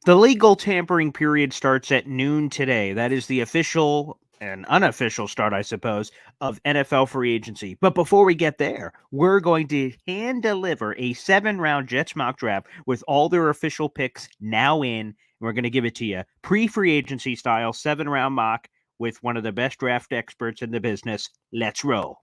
The legal tampering period starts at noon today. That is the official and unofficial start, I suppose, of NFL free agency. But before we get there, we're going to hand deliver a 7-round Jets mock draft with all their official picks now in. We're going to give it to you pre-free agency style, 7-round mock with one of the best draft experts in the business. Let's roll.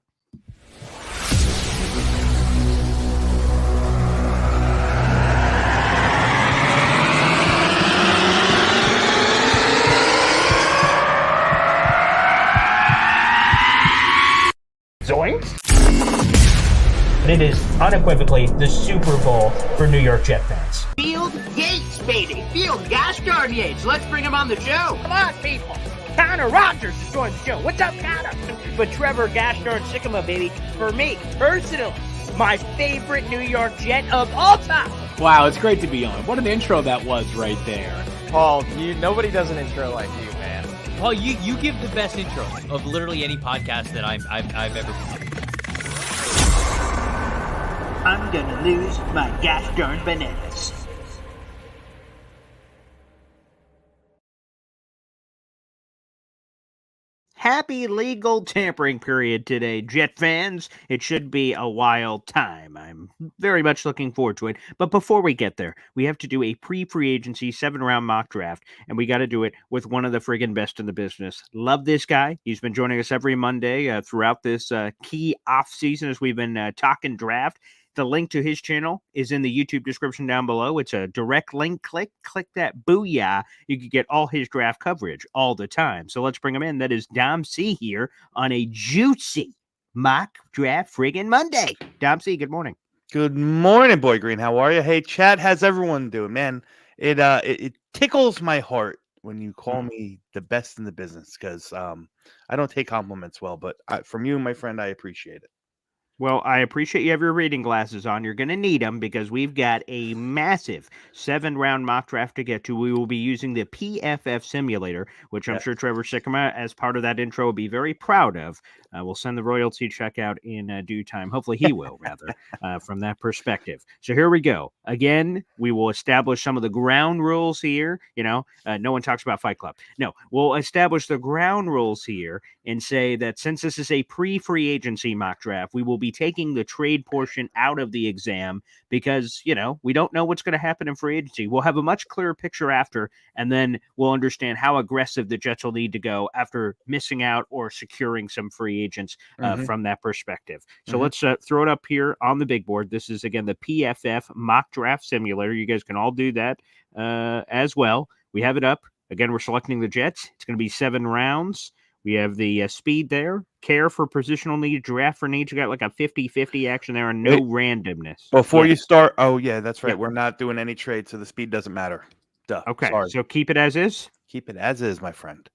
Zoinks! But it is unequivocally the Super Bowl for New York Jet fans. Field Yates, baby. Field Gosh darn Yates. Let's bring him on the show. Come on, people. Connor Rogers is joining the show. What's up, Connor? But Trevor Gosh darn Sycamore, baby, for me, personally, my favorite New York Jet of all time. Wow, it's great to be on. What an intro that was right there. Paul, nobody does an intro like you, man. Paul, you give the best intro of literally any podcast that I've ever been. I'm gonna lose my gosh darn bananas. Happy legal tampering period today, Jet fans. It should be a wild time. I'm very much looking forward to it. But before we get there, we have to do a pre-free agency 7-round mock draft, and we got to do it with one of the friggin' best in the business. Love this guy. He's been joining us every Monday throughout this key off season as we've been talking draft. The link to his channel is in the YouTube description down below. It's a direct link. Click that booyah. You can get all his draft coverage all the time. So let's bring him in. That is Dom C here on a juicy mock draft friggin' Monday. Dom C, good morning. Good morning, Boy Green. How are you? Hey, chat, how's everyone doing? Man, it tickles my heart when you call me the best in the business because I don't take compliments well, but from you, my friend, I appreciate it. Well, I appreciate you have your reading glasses on. You're going to need them because we've got a massive 7-round mock draft to get to. We will be using the PFF simulator, which I'm sure Trevor Sycamore, as part of that intro, will be very proud of. We'll send the royalty check out in due time. Hopefully he will, rather, from that perspective. So here we go. Again, we will establish some of the ground rules here. No one talks about Fight Club. No, we'll establish the ground rules here and say that since this is a pre-free agency mock draft, we will be taking the trade portion out of the exam because, we don't know what's going to happen in free agency. We'll have a much clearer picture after, and then we'll understand how aggressive the Jets will need to go after missing out or securing some free agents from that perspective. So let's throw it up here on the big board. This is, again, the PFF mock draft simulator. You guys can all do that as well. We have it up. Again, we're selecting the Jets. It's going to be 7 rounds. We have the speed there, care for positional needs, draft for needs. You got like a 50-50 action there and no randomness. Before you start, that's right. Yeah. We're not doing any trades, so the speed doesn't matter. Duh. Okay, sorry. So keep it as is? Keep it as is, my friend.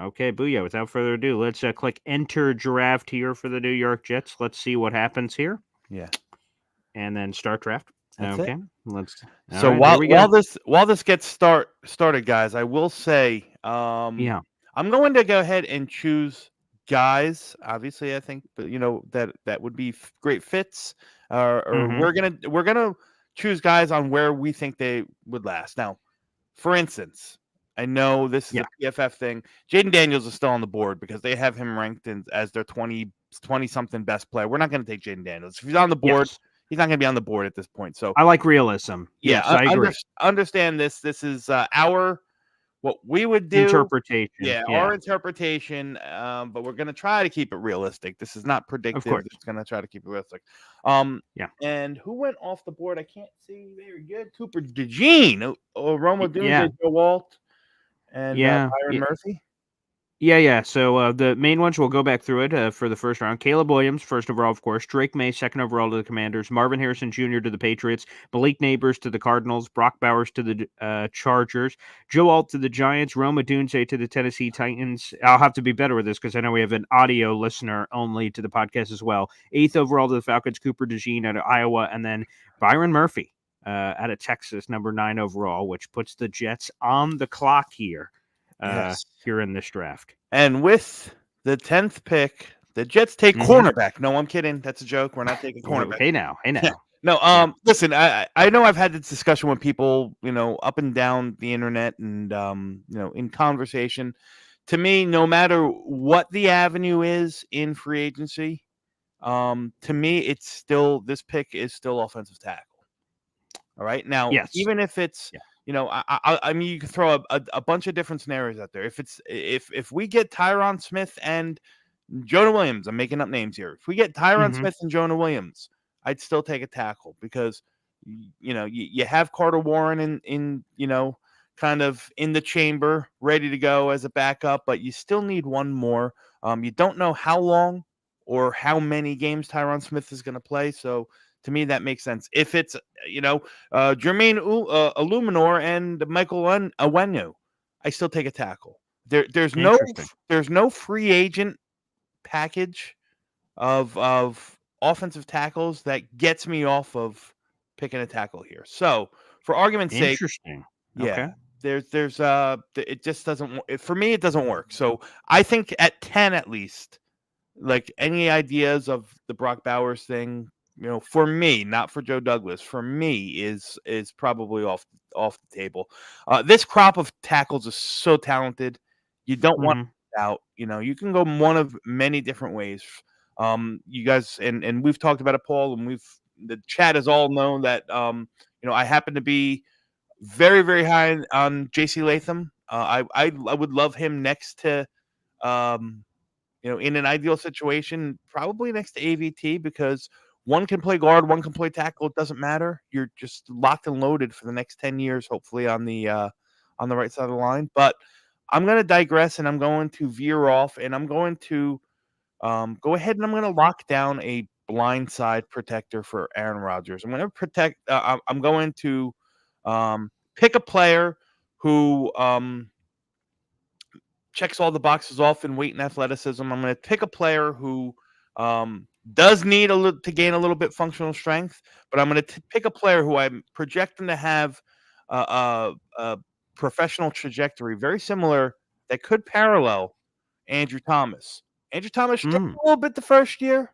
Okay, booyah. Without further ado, let's click enter draft here for the New York Jets. Let's see what happens here. Yeah. And then start draft. That's okay. It. Let's. So right, while this gets started, guys, I will say, I'm going to go ahead and choose guys. Obviously, I think that would be great fits. We're gonna choose guys on where we think they would last. Now, for instance, I know this is a PFF thing. Jaden Daniels is still on the board because they have him ranked as their 20-something best player. We're not going to take Jaden Daniels. If he's on the board, he's not going to be on the board at this point. So I like realism. Yeah, I agree. Understand this. This is what we would do. Interpretation. Yeah, our interpretation. But we're going to try to keep it realistic. This is not predictive. It's going to try to keep it realistic. And who went off the board? I can't see. Very good. Cooper DeJean, Roma Dunze, Joe Walt, and Byron Murphy. Yeah. So the main ones, we'll go back through it for the first round. Caleb Williams, first overall, of course. Drake May, second overall to the Commanders. Marvin Harrison Jr. to the Patriots. Malik Neighbors to the Cardinals. Brock Bowers to the Chargers. Joe Alt to the Giants. Roma Dunze to the Tennessee Titans. I'll have to be better with this because I know we have an audio listener only to the podcast as well. 8th overall to the Falcons. Cooper DeJean out of Iowa. And then Byron Murphy out of Texas, number 9 overall, which puts the Jets on the clock here. Here in this draft. And with the 10th pick, the Jets take cornerback. No, I'm kidding. That's a joke. We're not taking cornerback. Hey now. No, Yeah. listen, I know I've had this discussion with people, up and down the internet and in conversation. To me, no matter what the avenue is in free agency, to me, this pick is still offensive tackle. All right. Now, Yes. even if it's, Yeah. I mean, you can throw a bunch of different scenarios out there. If we get Tyron Smith and Jonah Williams, I'm making up names here. If we get Tyron Mhm. Smith and Jonah Williams, I'd still take a tackle because you have Carter Warren in kind of in the chamber, ready to go as a backup, but you still need one more. You don't know how long or how many games Tyron Smith is going to play, so to me that makes sense. If it's Jermaine Illuminor and Michael Onwenu, I still take a tackle. Interesting. There's no free agent package of offensive tackles that gets me off of picking a tackle here. So, for argument's sake, Interesting. yeah, Okay. it just doesn't for me. It doesn't work. So I think at 10 at least, like any ideas of the Brock Bowers thing, for me, not for Joe Douglas, for me is probably off the table. This crop of tackles is so talented. You don't want Mhm. to miss out. You can go one of many different ways. You guys and we've talked about it, Paul, and the chat has all known that I happen to be very very high on JC Latham. I would love him next to um, in an ideal situation, probably next to AVT because one can play guard, one can play tackle. It doesn't matter. You're just locked and loaded for the next 10 years, hopefully on the right side of the line. But I'm going to digress and I'm going to veer off and I'm going to go ahead and I'm going to lock down a blindside protector for Aaron Rodgers. I'm going to I'm going to pick a player who checks all the boxes off in weight and athleticism. I'm going to pick a player who does need to gain a little bit functional strength, but I'm going to pick a player who I'm projecting to have a professional trajectory very similar that could parallel Andrew Thomas. Andrew Thomas struggled Mm. a little bit the first year,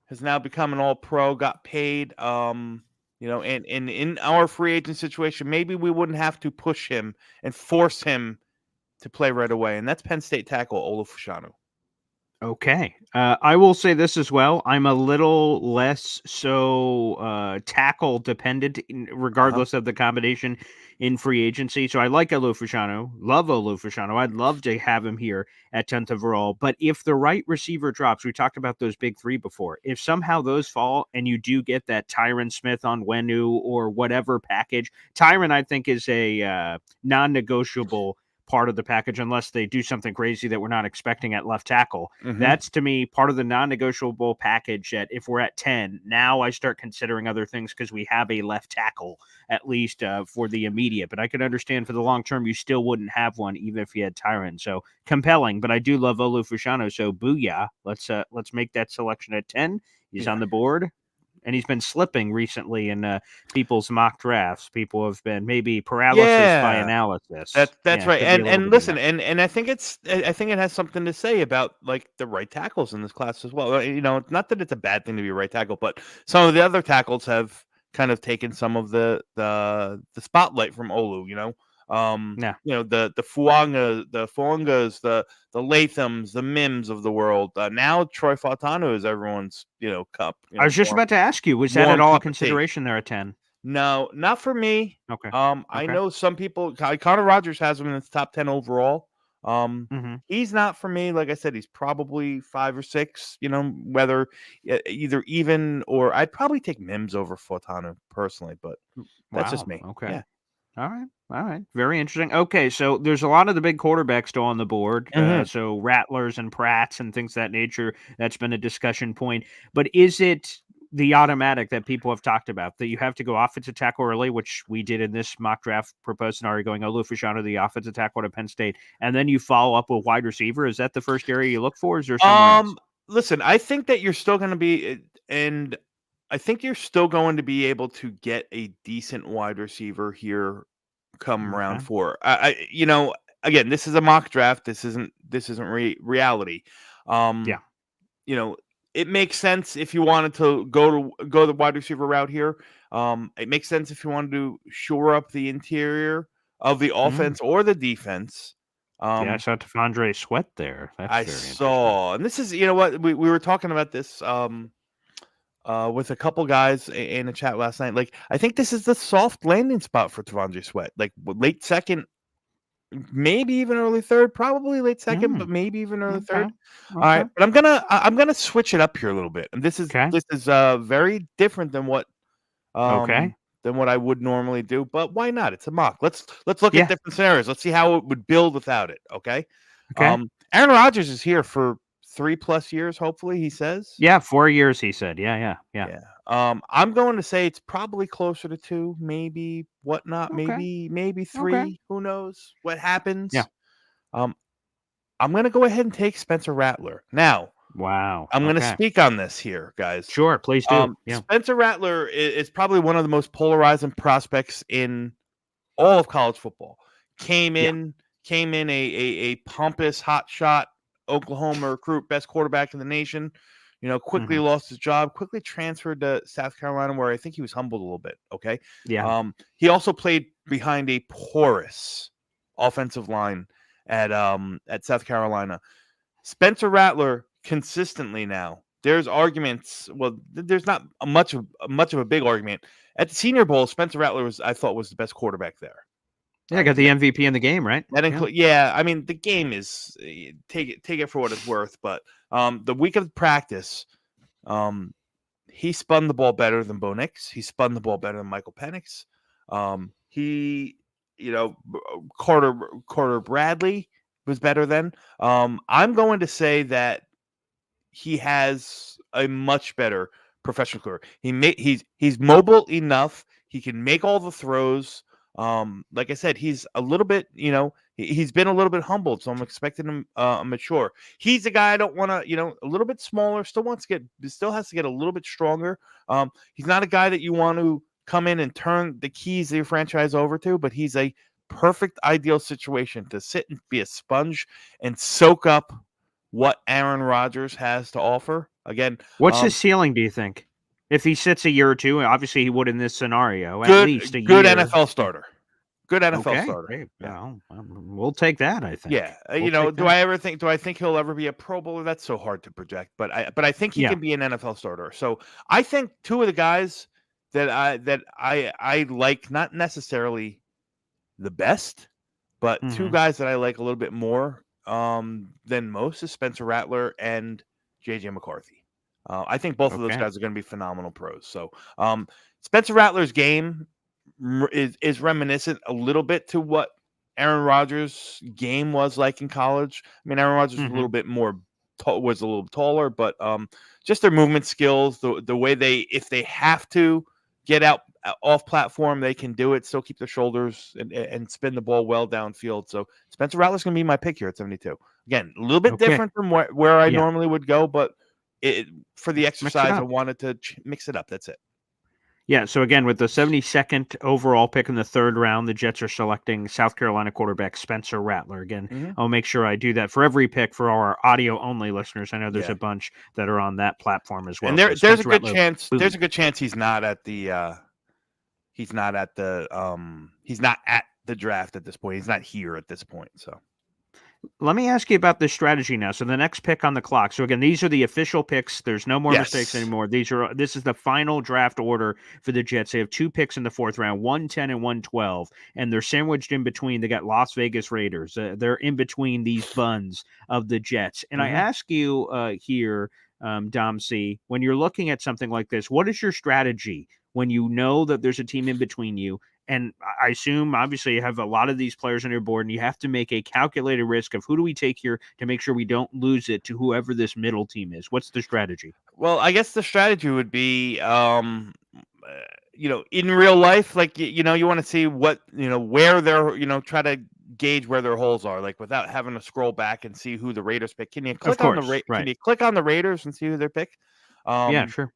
has now become an all-pro, got paid. And in our free agent situation, maybe we wouldn't have to push him and force him to play right away, and that's Penn State tackle Olufoshanu. Okay. I will say this as well. I'm a little less so tackle dependent, Uh-huh. regardless of the combination in free agency. So I like Olu love Olu. I'd love to have him here at 10th overall. But if the right receiver drops, we talked about those big three before. If somehow those fall and you do get that Tyron Smith on Wenu or whatever package, Tyron I think is a non-negotiable part of the package unless they do something crazy that we're not expecting at left tackle. Mhm. That's to me part of the non-negotiable package that if we're at 10, now I start considering other things because we have a left tackle at least for the immediate. But I could understand for the long term, you still wouldn't have one even if you had Tyron. So compelling, but I do love Olu Fashanu. So booyah. Let's make that selection at 10. He's Yeah. on the board. And he's been slipping recently in people's mock drafts. People have been maybe paralysis by Yeah. analysis. That's Yeah, right. could be a little And bit of listen, that. and I think I think it has something to say about like the right tackles in this class as well. Not that it's a bad thing to be a right tackle, but some of the other tackles have kind of taken some of the spotlight from Olu, Yeah. the Fuangas, the Lathams, the Mims of the world. Now Troy Fautanu is everyone's, cup, I was just warm about to ask you, was that at warm all a cup of tea. consideration there at 10? No, not for me. Okay. I Okay. know some people. Connor Rogers has him in his top 10 overall. Mhm. He's not for me. Like I said, he's probably 5 or 6. Whether either even or I'd probably take Mims over Fotano personally, but that's just Wow. me. Okay. Yeah. All right. All right. Very interesting. Okay, so there's a lot of the big quarterbacks still on the board. Hmm. So Rattlers and Pratts and things of that nature. That's been a discussion point. But is it the automatic that people have talked about that you have to go offensive tackle early, which we did in this mock draft proposed scenario, going Olu Fashanu, the offensive tackle to Penn State, and then you follow up with wide receiver? Is that the first area you look for? Or is there somewhere else? Listen, I think that you're still going to be, and I think you're still going to be able to get a decent wide receiver here come Okay. round 4. Again, this is a mock draft. This isn't reality. Yeah. Um, you know, it makes sense if you wanted to go the wide receiver route here. It makes sense if you wanted to shore up the interior of the offense or the defense. Yeah, I saw T'Vondre Sweat there. That's I very saw, and this is, you know what, we were talking about this with a couple guys in the chat last night. Like, I think this is the soft landing spot for T'Vondre Sweat. Like late second, maybe even early third, probably late second, but maybe even early third. All right, but I'm gonna switch it up here a little bit, and this is very different than what I would normally do. But why not? It's a mock. Let's look at different scenarios. Let's see how it would build without it. Okay. Aaron Rodgers is here for 3+ years. Hopefully, he says. Yeah, 4 years. He said. Yeah. I'm going to say it's probably closer to 2, maybe whatnot, maybe 3. Who knows what happens? Yeah. I'm going to go ahead and take Spencer Rattler now. Wow. I'm going to speak on this here, guys. Sure, please do. Spencer Rattler is probably one of the most polarizing prospects in all of college football. Came in a pompous, hot shot Oklahoma recruit, best quarterback in the nation. Quickly lost his job, quickly transferred to South Carolina, where I think he was humbled a little bit. Okay. Yeah. He also played behind a porous offensive line at South Carolina. Spencer Rattler consistently now. There's arguments. Well, there's not much of a big argument. At the Senior Bowl, Spencer Rattler I thought was the best quarterback there. Yeah, got the MVP in the game, right? That I mean, the game is take it for what it's worth, but the week of practice, he spun the ball better than Bo Nix. He spun the ball better than Michael Penix. Carter Bradley was better than. I'm going to say that he has a much better professional career. He's mobile enough. He can make all the throws. Like I said, he's a little bit, he's been a little bit humbled, so I'm expecting him mature. He's a guy I don't want to, a little bit smaller, still has to get a little bit stronger. He's not a guy that you want to come in and turn the keys of your franchise over to, but he's a perfect ideal situation to sit and be a sponge and soak up what Aaron Rodgers has to offer. Again, what's his ceiling, do you think? If he sits a year or two, obviously he would in this scenario. At least a good year. NFL starter. Good NFL starter. Great. Yeah. We'll take that, I think. Yeah. Do I think he'll ever be a Pro Bowler? That's so hard to project. But I think he can be an NFL starter. So I think two of the guys that I like, not necessarily the best, but two guys that I like a little bit more than most is Spencer Rattler and JJ McCarthy. I think both of those guys are going to be phenomenal pros. So Spencer Rattler's game is reminiscent a little bit to what Aaron Rodgers' game was like in college. I mean, Aaron Rodgers was a little bit was a little taller, but just their movement skills, the way if they have to get out off platform, they can do it, still keep their shoulders and spin the ball well downfield. So Spencer Rattler's going to be my pick here at 72. Again, a little bit different from where I normally would go, but for the exercise, I wanted to mix it up. That's it. Yeah, so again, with the 72nd overall pick in the third round, the Jets are selecting South Carolina quarterback Spencer Rattler. Again, I'll make sure I do that for every pick for our audio-only listeners. I know there's a bunch that are on that platform as well. And there's a good chance. There's a good chance he's not at the he's not at the draft at this point. He's not here at this point. So. Let me ask you about this strategy now. So the next pick on the clock. So again, these are the official picks. There's no more mistakes anymore. This is the final draft order for the Jets. They have 2 picks in the 4th round, 110 and 112, and they're sandwiched in between. They got Las Vegas Raiders. They're in between these buns of the Jets. And I ask you here, Dom C, when you're looking at something like this, what is your strategy when you know that there's a team in between you? And I assume, obviously, you have a lot of these players on your board, and you have to make a calculated risk of who do we take here to make sure we don't lose it to whoever this middle team is. What's the strategy? Well, I guess the strategy would be, in real life, like, you want to see what, where they're, try to gauge where their holes are, like without having to scroll back and see who the Raiders pick. Can you click on Can you click on the Raiders and see who they pick? Yeah, sure.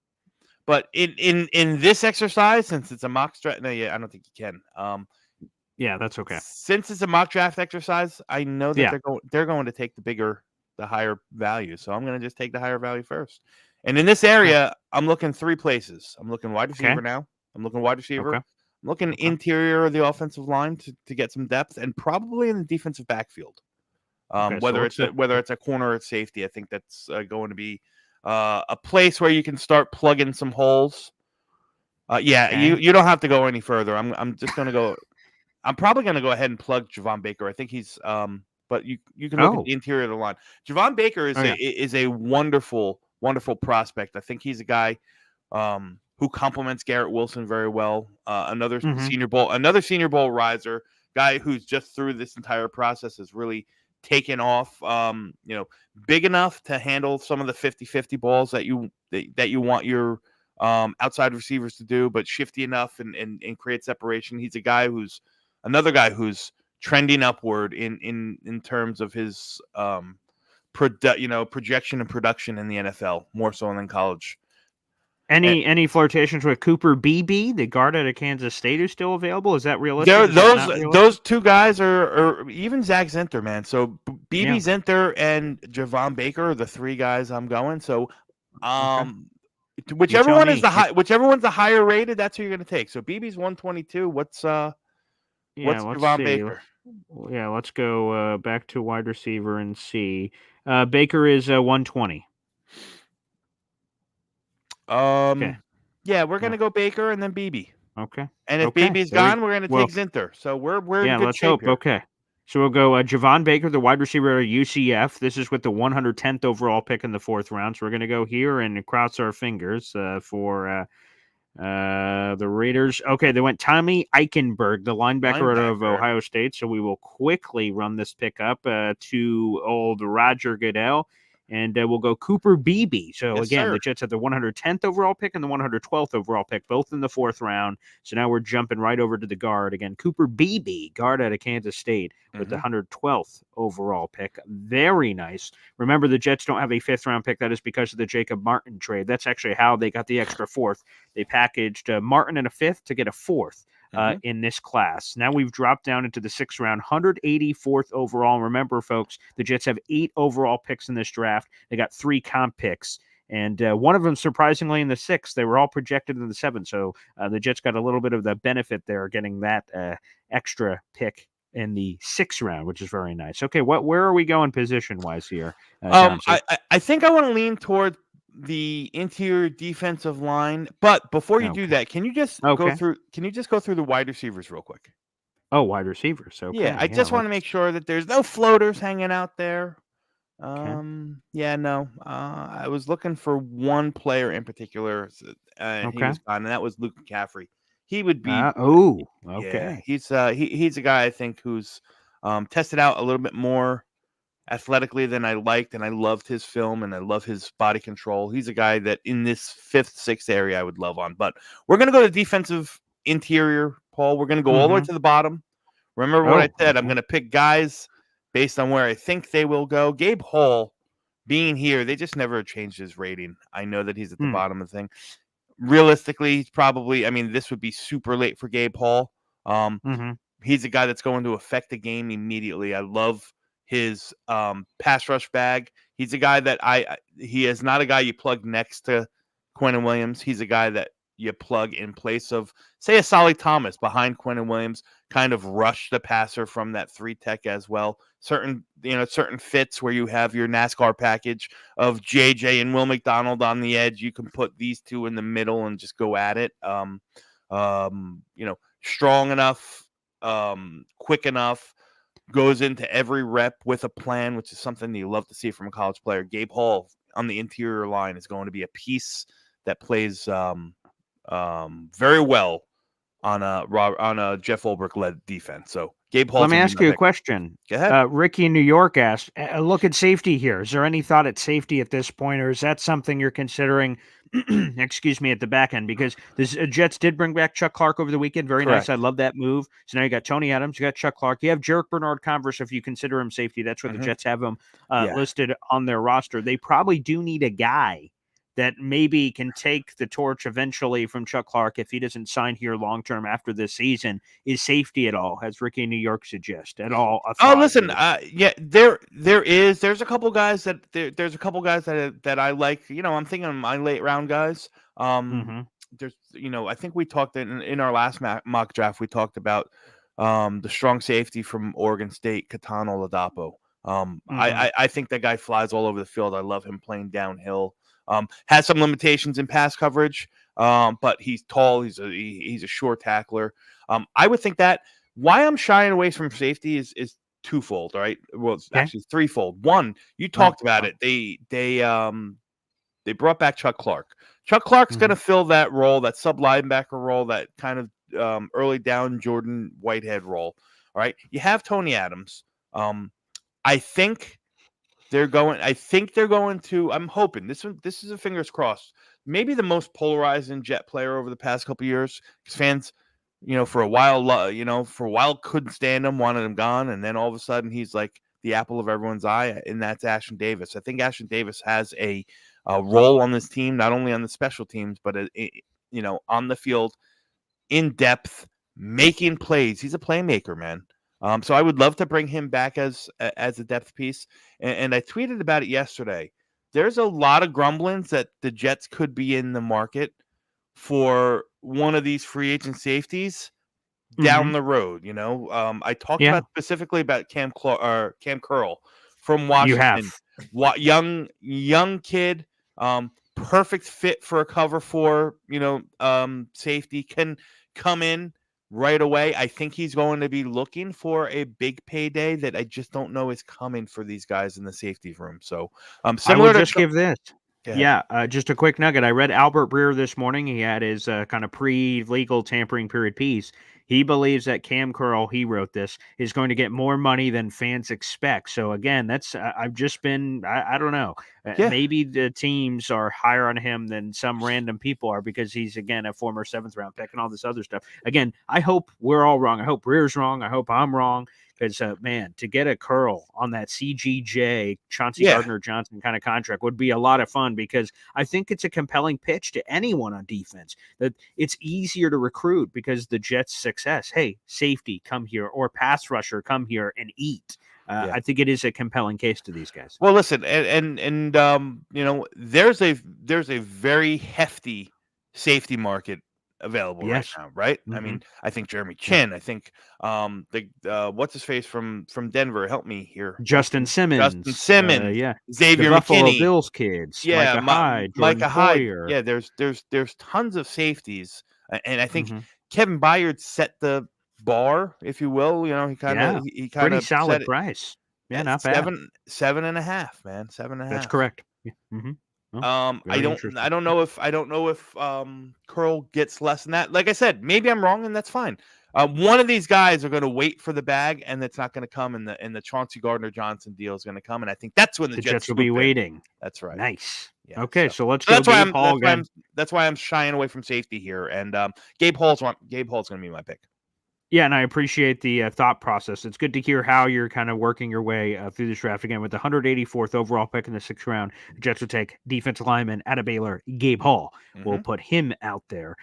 But in this exercise, since it's a mock draft, I don't think you can. Yeah, that's okay. Since it's a mock draft exercise, I know that they're going to take the higher value. So I'm going to just take the higher value first. And in this area, I'm looking 3 places. I'm looking wide receiver Okay. now. I'm looking wide receiver. Okay. I'm looking Okay. interior of the offensive line to get some depth, and probably in the defensive backfield. Okay, Whether it's a corner or safety, I think that's going to be a place where you can start plugging some holes. Yeah, Okay. you don't have to go any further. I'm just going to go. I'm probably going to go ahead and plug Javon Baker. I think he's but you can look at the interior of the line. Javon Baker is a wonderful prospect. I think he's a guy who complements Garrett Wilson very well. Another Senior Bowl riser, guy who's just through this entire process has really taken off. Big enough to handle some of the 50-50 balls that you want your outside receivers to do, but shifty enough and create separation. He's another guy who's trending upward in terms of his projection and production in the NFL, more so than college. Any flirtations with Cooper Beebe, the guard out of Kansas State, who's still available? Is that realistic? Those two guys are even Zach Zinter, man. So Beebe, Zinter, and Javon Baker are the 3 guys I'm going. So whichever one's the higher rated, that's who you're going to take. So Beebe's 122. What's Javon Baker? Yeah, let's go back to wide receiver and see. Baker is 120. Yeah, we're gonna go Baker and then Beebe. Okay. And if Beebe's gone, we're gonna take Zinter. So we're in good let's shape hope. here. Okay. So we'll go Javon Baker, the wide receiver at UCF. This is with the 110th overall pick in the 4th round. So we're gonna go here and cross our fingers for the Raiders. Okay, they went Tommy Eichenberg, the linebacker out of Ohio State. So we will quickly run this pick up to old Roger Goodell. And we'll go Cooper Beebe. So, the Jets have the 110th overall pick and the 112th overall pick, both in the 4th round. So now we're jumping right over to the guard. Again, Cooper Beebe, guard out of Kansas State, with the 112th overall pick. Very nice. Remember, the Jets don't have a 5th round pick. That is because of the Jacob Martin trade. That's actually how they got the extra 4th. They packaged Martin and a 5th to get a 4th. In this class. Now we've dropped down into the 6th round, 184th overall. And remember, folks, the Jets have 8 overall picks in this draft. They got 3 comp picks. And one of them, surprisingly, in the 6th. They were all projected in the 7th. So the Jets got a little bit of the benefit there, getting that extra pick in the 6th round, which is very nice. Okay, where are we going position-wise here? I think I want to lean toward the interior defensive line, but before you do that, can you just go through the wide receivers real quick? Oh, wide receivers. Okay. Yeah, I just want to make sure that there's no floaters hanging out there. I was looking for one player in particular, and he was gone, and that was Luke McCaffrey. He would be Yeah, he's a guy I think who's tested out a little bit more athletically than I liked, and I loved his film and I love his body control. He's a guy that in this 5th, 6th area I would love on. But we're going to go to defensive interior, Paul. We're going to go all the way to the bottom. Remember what I said. I'm going to pick guys based on where I think they will go. Gabe Hall being here, they just never changed his rating. I know that he's at the bottom of the thing. Realistically, he's probably, this would be super late for Gabe Hall. He's a guy that's going to affect the game immediately. I love his pass rush bag. He's a guy that he is not a guy you plug next to Quinnen Williams. He's a guy that you plug in place of, say, a Solly Thomas behind Quinnen Williams, kind of rush the passer from that 3 tech as well. Certain fits where you have your NASCAR package of JJ and Will McDonald on the edge. You can put these 2 in the middle and just go at it. Strong enough, quick enough, goes into every rep with a plan, which is something you love to see from a college player. Gabe Hall on the interior line is going to be a piece that plays very well on a Jeff Ulbrich led defense. So Gabe Hall. Let me ask you a question. Go ahead. Ricky in New York asked, look at safety here. Is there any thought at safety at this point, or is that something you're considering, excuse me, at the back end? Because the Jets did bring back Chuck Clark over the weekend. Very nice. I love that move. So now you got Tony Adams, you got Chuck Clark. You have Jarek Bernard-Converse if you consider him safety. That's where the Jets have him listed on their roster. They probably do need a guy that maybe can take the torch eventually from Chuck Clark if he doesn't sign here long term after this season is safety at all? Has Ricky New York suggest at all? Oh, listen, yeah, there's a couple guys there's a couple guys that I like. I'm thinking of my late round guys. There's, I think we talked in our last mock draft. We talked about the strong safety from Oregon State, Katano Ladapo. I think that guy flies all over the field. I love him playing downhill. Has some limitations in pass coverage, but he's tall. He's a short tackler. I would think that why I'm shying away from safety is twofold. All right, well, it's actually threefold. One, you talked about it. They brought back Chuck Clark. Chuck Clark's going to fill that role, that sub linebacker role, that kind of early down Jordan Whitehead role. All right, you have Tony Adams. I think they're going to. I'm hoping this is a fingers crossed. Maybe the most polarizing Jet player over the past couple of years, because fans, for a while couldn't stand him, wanted him gone, and then all of a sudden he's like the apple of everyone's eye, and that's Ashton Davis. I think Ashton Davis has a role on this team, not only on the special teams, but on the field, in depth, making plays. He's a playmaker, man. So I would love to bring him back as a depth piece. And I tweeted about it yesterday. There's a lot of grumblings that the Jets could be in the market for one of these free agent safeties down the road. I talked about specifically about Cam Curl from Washington. Young kid, perfect fit for a cover for safety, can come in right away. I think he's going to be looking for a big payday that I just don't know is coming for these guys in the safety room. So similar I would just give this. Just a quick nugget. I read Albert Breer this morning. He had his kind of pre-legal tampering period piece. He believes that Cam Curl, he wrote this, is going to get more money than fans expect. So again, that's I've just been I don't know. Maybe the teams are higher on him than some random people are because he's again a former 7th round pick and all this other stuff. Again, I hope we're all wrong. I hope Breer's wrong. I hope I'm wrong. Because, man, to get a Curl on that CGJ, Chauncey Gardner-Johnson kind of contract would be a lot of fun because I think it's a compelling pitch to anyone on defense that it's easier to recruit because the Jets' success, hey, safety, come here, or pass rusher, come here and eat. I think it is a compelling case to these guys. Well, listen, and there's a very hefty safety market available right now, right? I mean, I think Jeremy Chin, I think what's his face from Denver, help me here. Justin Simmons. Xavier the Buffalo McKinney. Bills kids. Micah Hyde. Yeah, there's tons of safeties. And I think Kevin Byard set the bar, if you will. He kind of pretty solid price. Yeah, not bad. 7.5, man. 7.5. That's correct. Yeah. I don't know if Curl gets less than that. Like I said, maybe I'm wrong, and that's fine. One of these guys are going to wait for the bag, and it's not going to come. And the Chauncey Gardner-Johnson deal is going to come, and I think that's when the Jets will be waiting. That's right. Nice. Yeah, okay, so let's go. That's why I'm shying away from safety here, and Gabe Hall's going to be my pick. Yeah, and I appreciate the thought process. It's good to hear how you're kind of working your way through this draft. Again, with the 184th overall pick in the 6th round, the Jets will take defensive lineman out of Baylor, Gabe Hall. We'll put him out there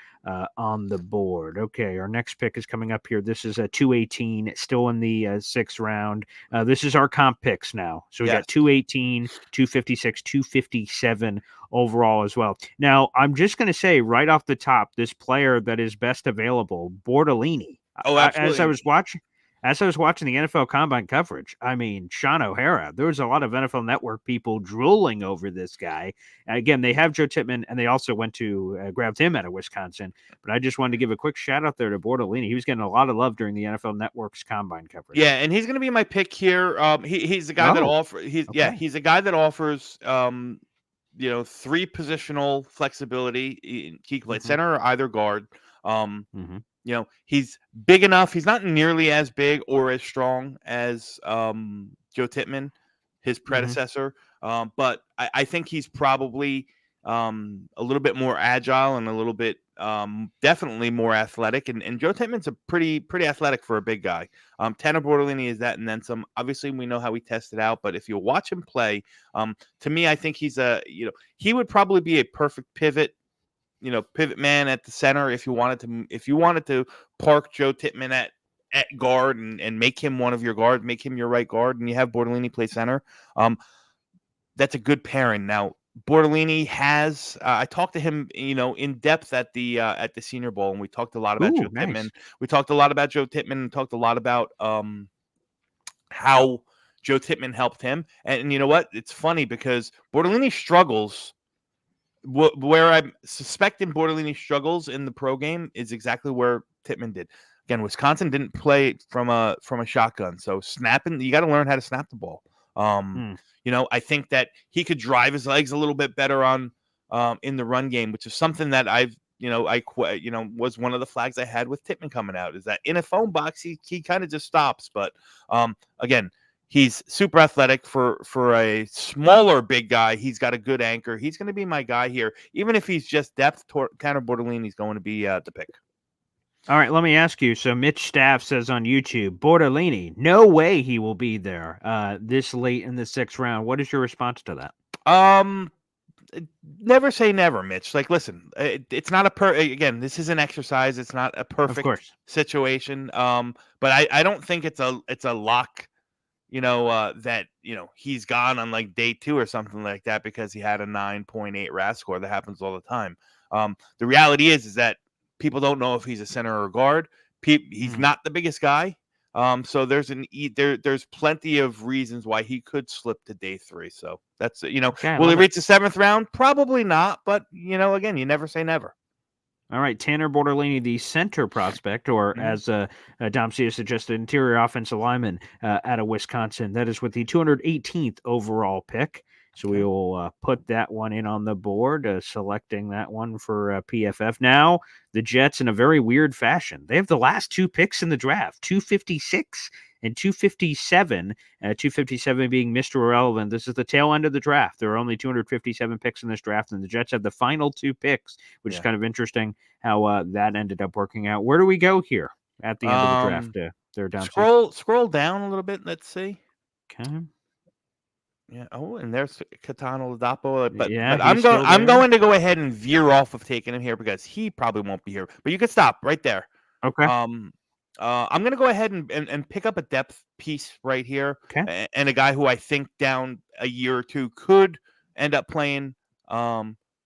on the board. Okay, our next pick is coming up here. This is a 218, still in the 6th round. This is our comp picks now. So we got 218, 256, 257 overall as well. Now, I'm just going to say right off the top, this player that is best available, Bordolini. Oh, absolutely. As I was watching the NFL Combine coverage, I mean, Sean O'Hara, there was a lot of NFL Network people drooling over this guy. Again, they have Joe Tippmann, and they also went to grabbed him out of Wisconsin. But I just wanted to give a quick shout out there to Bordolini. He was getting a lot of love during the NFL Network's Combine coverage. Yeah, and he's going to be my pick here. He's a guy that offers. He's a guy that offers. 3 positional flexibility. He can play center or either guard. He's big enough. He's not nearly as big or as strong as Joe Tippmann, his predecessor. But I think he's probably a little bit more agile and a little bit definitely more athletic, and Joe Tittman's a pretty athletic for a big guy. Tanner Bortolini is that and then some. Obviously, we know how he tested out, but if you watch him play, to me, I think he would probably be a perfect pivot man at the center if you wanted to park Joe Tittman at guard and make him one of your guards, make him your right guard, and you have Bortolini play center. That's a good pairing. Now, Bortolini has I talked to him, in depth at the Senior Bowl, and we talked a lot about Joe Tittman. We talked a lot about Joe Tittman and talked a lot about how Joe Tittman helped him. And you know what? It's funny because Bortolini struggles. Where I'm suspecting Bortolini struggles in the pro game is exactly where Tittman did. Again, Wisconsin didn't play from a shotgun, so snapping, you got to learn how to snap the ball. I think that he could drive his legs a little bit better on in the run game, which is something that was one of the flags I had with Tittman coming out, is that in a phone box he kind of just stops. But again, he's super athletic for a smaller big guy. He's got a good anchor. He's going to be my guy here, even if he's just depth. Tanner Bortolini is going to be the pick. All right, let me ask you. So Mitch Staff says on YouTube, Bortolini, no way he will be there this late in the 6th round. What is your response to that? Never say never, Mitch. Like, listen, it's not again, this is an exercise. It's not a perfect situation. But I don't think it's a lock, that, he's gone on like day 2 or something like that because he had a 9.8 RAS score. That happens all the time. The reality is that people don't know if he's a center or a guard. He's not the biggest guy. So there's plenty of reasons why he could slip to day 3. So that's, will he reach the 7th round? Probably not. But, again, you never say never. All right, Tanner Bortolini, the center prospect, or as Dom C suggested, interior offensive lineman out of Wisconsin. That is with the 218th overall pick. So we will put that one in on the board, selecting that one for PFF. Now, the Jets, in a very weird fashion, they have the last 2 picks in the draft, 256 and 257, 257 being Mr. Irrelevant. This is the tail end of the draft. There are only 257 picks in this draft, and the Jets have the final 2 picks, which is kind of interesting how that ended up working out. Where do we go here at the end of the draft? They're down. Scroll down a little bit. Let's see. Okay. Yeah. Oh, and there's Katana Ladapo. But I'm going to go ahead and veer off of taking him here because he probably won't be here. But you can stop right there. Okay. I'm going to go ahead and pick up a depth piece right here. Okay. And a guy who I think down a year or 2 could end up playing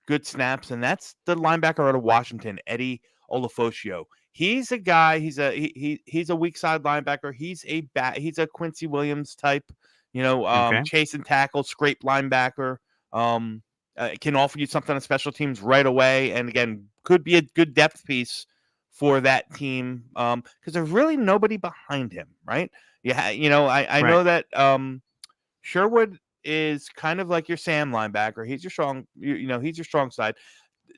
good snaps, and that's the linebacker out of Washington, Eddie Olafosio. He's a guy. He's a weak side linebacker. He's a Quincy Williams type. Chase and tackle, scrape linebacker. Can offer you something on special teams right away, and again, could be a good depth piece for that team because there's really nobody behind him, right? Yeah, I know that Sherwood is kind of like your Sam linebacker. He's your strong, he's your strong side.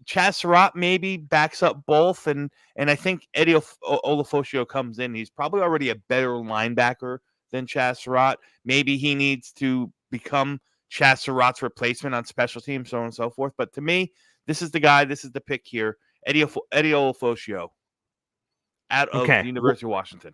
Chaz Surratt maybe backs up both, and I think Eddie Olafosio comes in. He's probably already a better linebacker than Chaz Surratt. Maybe he needs to become Chaz Surratt's replacement on special teams, so on and so forth. But to me, this is the guy. This is the pick here, Eddie Olafosio, out of the University of Washington.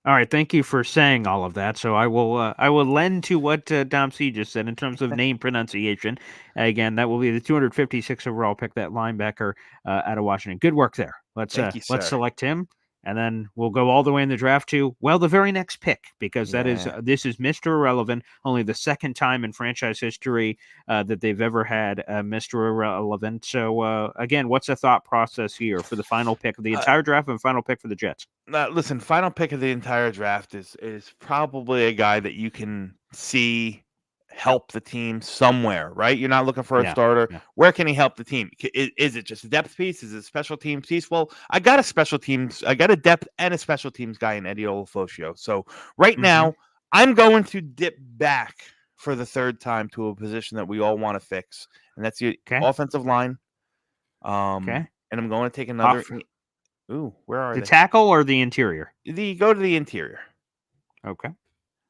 All right, thank you for saying all of that. So I will lend to what Dom C just said in terms of name pronunciation. Again, that will be the 256 overall pick, that linebacker out of Washington. Good work there. Let's select him, and then we'll go all the way in the draft to the very next pick, because this is Mr. Irrelevant, only the 2nd time in franchise history that they've ever had Mr. Irrelevant. So again, what's the thought process here for the final pick of the entire draft and final pick for the Jets? Listen, final pick of the entire draft is probably a guy that you can see help the team somewhere, right? You're not looking for a starter. Yeah. Where can he help the team? Is it just a depth piece? Is it a special teams piece? Well, I got a depth and a special teams guy in Eddie Olafosio. So right now, I'm going to dip back for the 3rd time to a position that we all want to fix, and that's the offensive line. And I'm going to take another. Ooh, where are the tackle or the interior? Go to the interior. Okay.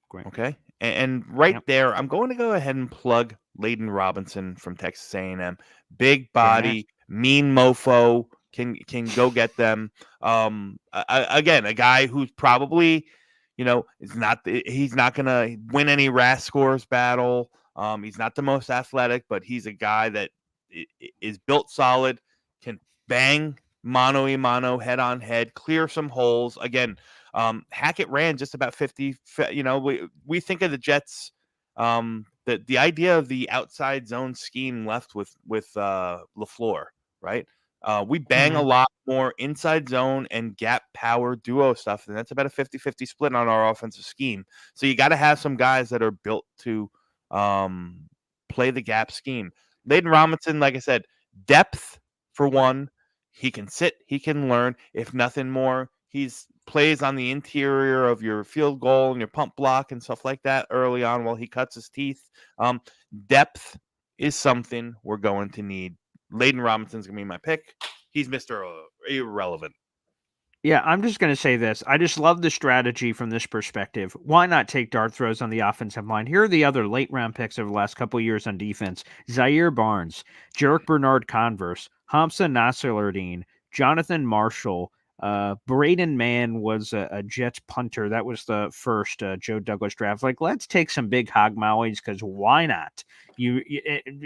Great. Okay. And right there, I'm going to go ahead and plug Layden Robinson from Texas A&M. Big body, mean mofo, can go get them. Again, a guy who's probably, he's not going to win any RAS scores battle. He's not the most athletic, but he's a guy that is built solid, can bang mano a mano, head on head, clear some holes. Again, Hackett ran just about 50. We think of the Jets. The idea of the outside zone scheme left with LaFleur, right? We bang a lot more inside zone and gap power duo stuff, and that's about a 50-50 split on our offensive scheme. So you got to have some guys that are built to play the gap scheme. Layden Robinson, like I said, depth for one. He can sit, he can learn. If nothing more, he's plays on the interior of your field goal and your pump block and stuff like that early on while he cuts his teeth. Depth is something we're going to need. Layden Robinson's going to be my pick. He's Mr. Irrelevant. Yeah, I'm just going to say this. I just love the strategy from this perspective. Why not take dart throws on the offensive line? Here are the other late-round picks over the last couple of years on defense. Zaire Barnes, Jarek Bernard-Converse, Hamza Nasser-Lardine, Jonathan Marshall, Braden Mann was a Jets punter. That was the first Joe Douglas draft. Like, let's take some big hog mollies because why not?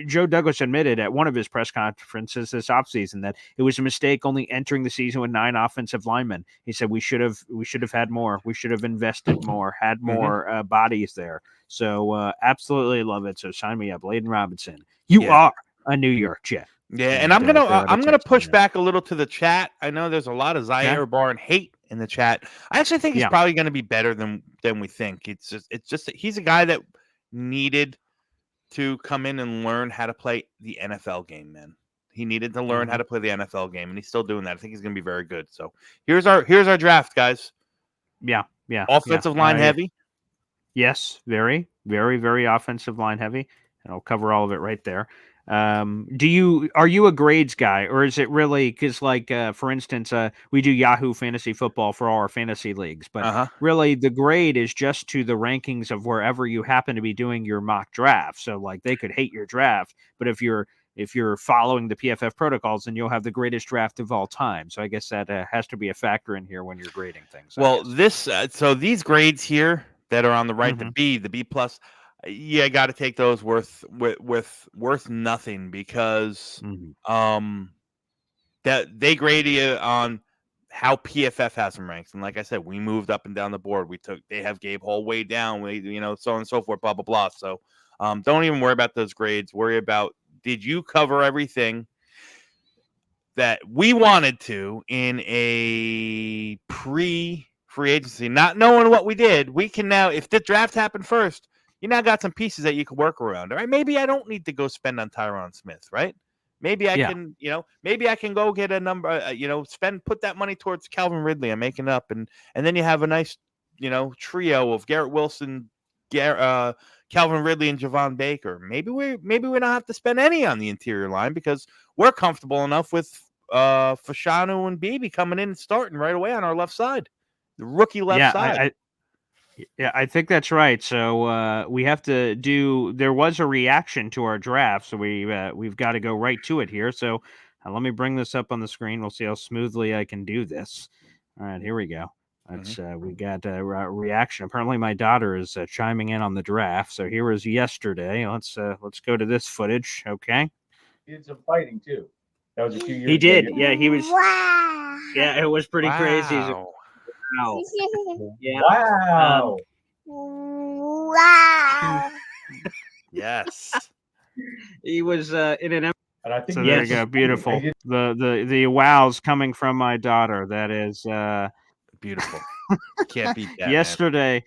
Joe Douglas admitted at one of his press conferences this offseason that it was a mistake only entering the season with 9 offensive linemen. He said we should have had more. We should have invested more, had more bodies there. So absolutely love it. So sign me up, Layden Robinson. You are a New York Jet. Yeah, and I'm gonna push back a little to the chat. I know there's a lot of Zaire Barnes hate in the chat. I actually think he's probably going to be better than we think. It's just he's a guy that needed to come in and learn how to play the NFL game, man. He needed to learn how to play the NFL game, and he's still doing that. I think he's going to be very good. So here's our draft, guys. Yeah. Offensive line heavy. Yes, very, very, very offensive line heavy, and I'll cover all of it right there. Are you a grades guy, or is it really because, like, for instance, we do Yahoo Fantasy Football for all our fantasy leagues, but really the grade is just to the rankings of wherever you happen to be doing your mock draft. So, like, they could hate your draft, but if you're following the PFF protocols, then you'll have the greatest draft of all time. So I guess that has to be a factor in here when you're grading things. Well, so these grades here that are on the right, the B plus. Yeah, got to take those worth nothing because that they grade you on how PFF has them ranked. And like I said, we moved up and down the board. They have Gabe Hall way down, so on and so forth, blah blah blah. So don't even worry about those grades. Worry about, did you cover everything that we wanted to in a pre-free agency, not knowing what we did? We can now, if the draft happened first, you now got some pieces that you can work around. All right, maybe I don't need to go spend on Tyron Smith, right? Maybe I can, maybe I can go get a number, put that money towards Calvin Ridley. I'm making up, and then you have a nice, trio of Garrett Wilson, Calvin Ridley, and Javon Baker. Maybe we don't have to spend any on the interior line because we're comfortable enough with Fashanu and Beebe coming in and starting right away on our left side, the rookie left side. I think that's right. So we have to do. There was a reaction to our draft, so we've got to go right to it here. So let me bring this up on the screen. We'll see how smoothly I can do this. All right, here we go. That's we got a reaction. Apparently, my daughter is chiming in on the draft. So here was yesterday. Let's go to this footage. Okay. He did some fighting too. That was a few years. He did. Yeah, he was. Wow. Yeah, it was pretty crazy. Wow. Yeah. Wow. Wow. Yes. He was in an. And I think so there you go. Beautiful. The wows coming from my daughter. That is beautiful. Can't beat that. Yesterday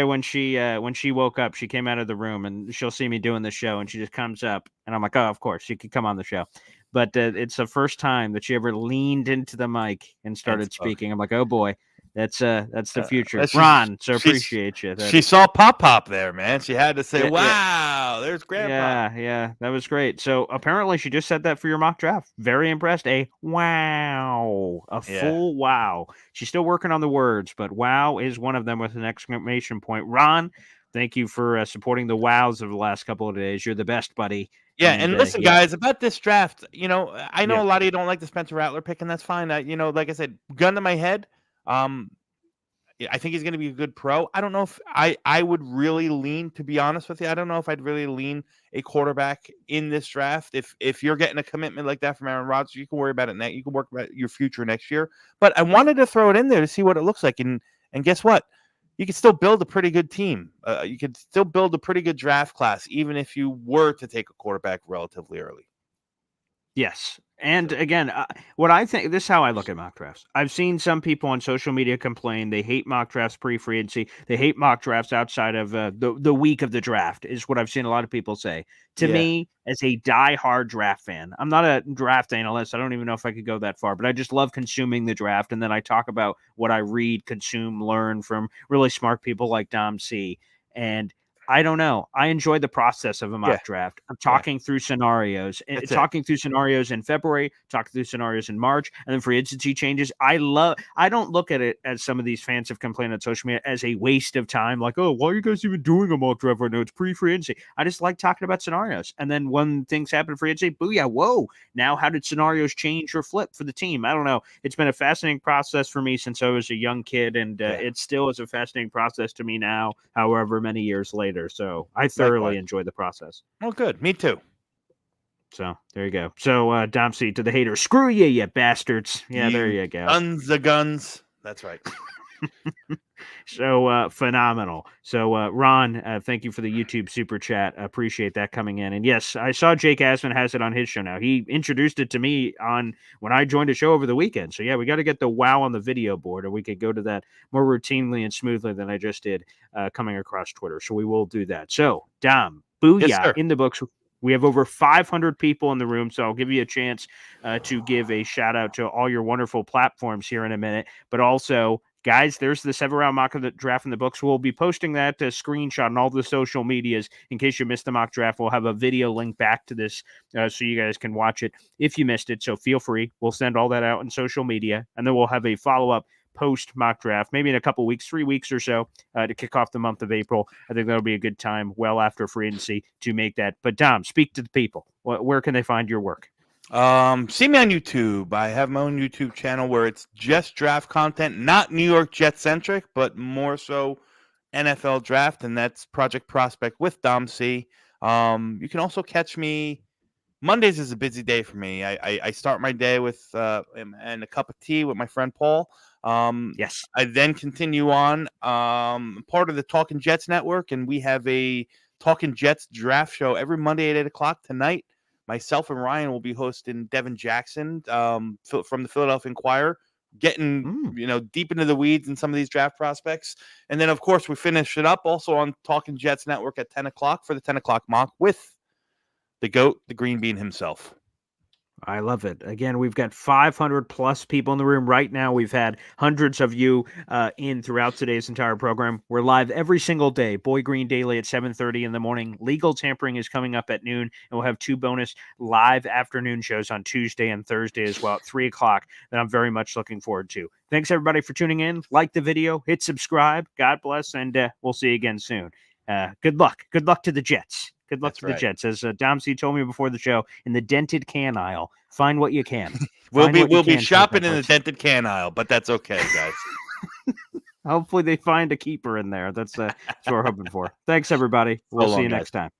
when she woke up, she came out of the room and she'll see me doing the show and she just comes up and I'm like, oh, of course she could come on the show. But it's the first time that she ever leaned into the mic and started speaking. I'm like, oh boy, that's the future. Ron, so appreciate you. She saw Pop there, man. She had to say, wow, there's Grandpa. Yeah, that was great. So apparently she just said that for your mock draft. Very impressed. A wow. Full wow. She's still working on the words, but wow is one of them with an exclamation point. Ron, thank you for supporting the wows of the last couple of days. You're the best, buddy. Yeah, and listen, guys, about this draft, I know Yeah. a lot of you don't like the Spencer Rattler pick, and that's fine. Like I said, gun to my head, I think he's going to be a good pro. I don't know if I would really lean, to be honest with you. I don't know if I'd really lean a quarterback in this draft. If you're getting a commitment like that from Aaron Rodgers, you can worry about it next. You can work about your future next year. But I wanted to throw it in there to see what it looks like, and guess what? You can still build a pretty good team. You could still build a pretty good draft class, even if you were to take a quarterback relatively early. Yes. And again, what I think, this is how I look at mock drafts. I've seen some people on social media complain they hate mock drafts pre-free agency. They hate mock drafts outside of the week of the draft, is what I've seen a lot of people say. To me, as a die-hard draft fan, I'm not a draft analyst. I don't even know if I could go that far, but I just love consuming the draft. And then I talk about what I read, consume, learn from really smart people like Dom C. And I don't know. I enjoy the process of a mock draft. I'm talking through scenarios, talking through scenarios in February, talking through scenarios in March, and then free agency changes. I don't look at it as some of these fans have complained on social media as a waste of time. Like, oh, why are you guys even doing a mock draft right now? It's pre-free agency. I just like talking about scenarios. And then when things happen in free agency, booyah, whoa. Now, how did scenarios change or flip for the team? I don't know. It's been a fascinating process for me since I was a young kid, and it still is a fascinating process to me now, however many years later. So I thoroughly enjoy the process. Oh, good. Me too. So there you go. So Dom C, to the haters, screw you, you bastards. Yeah, there you go. Guns the guns. That's right. So phenomenal. So Ron, thank you for the YouTube super chat. Appreciate that coming in. And yes, I saw Jake Asman has it on his show now. He introduced it to me when I joined a show over the weekend. So yeah, we got to get the wow on the video board, or we could go to that more routinely and smoothly than I just did coming across Twitter. So we will do that. So Dom, booyah, in the books. We have over 500 people in the room, so I'll give you a chance to give a shout out to all your wonderful platforms here in a minute, but also, guys, there's the 7-round mock of the draft in the books. We'll be posting that screenshot on all the social medias in case you missed the mock draft. We'll have a video link back to this so you guys can watch it if you missed it. So feel free. We'll send all that out in social media, and then we'll have a follow-up post mock draft, maybe in a couple weeks, 3 weeks or so, to kick off the month of April. I think that'll be a good time, well after free agency, to make that. But Dom, speak to the people. Where can they find your work? See me on YouTube. I have my own YouTube channel where it's just draft content, not New York Jets centric, but more so NFL draft, and that's Project Prospect with Dom C. You can also catch me. Mondays is a busy day for me. I start my day with and a cup of tea with my friend Paul. Yes. I then continue on part of the Talking Jets network, and we have a Talking Jets draft show every Monday at 8 o'clock tonight. Myself and Ryan will be hosting Devin Jackson from the Philadelphia Inquirer, getting deep into the weeds in some of these draft prospects. And then, of course, we finish it up also on Talking Jets network at 10 o'clock for the 10 o'clock mock with the GOAT, the Green Bean himself. I love it. Again, we've got 500 plus people in the room right now. We've had hundreds of you in throughout today's entire program. We're live every single day. Boy Green Daily at 7:30 in the morning. Legal Tampering is coming up at noon, and we'll have 2 bonus live afternoon shows on Tuesday and Thursday as well at 3 o'clock that I'm very much looking forward to. Thanks, everybody, for tuning in. Like the video, hit subscribe. God bless, and we'll see you again soon. Good luck. Good luck to the Jets. Good luck to the Jets. As Dom C told me before the show, in the dented can aisle, find what you can. We'll be shopping in the dented can aisle, but that's okay, guys. Hopefully they find a keeper in there. That's what we're hoping for. Thanks, everybody. We'll see you next time.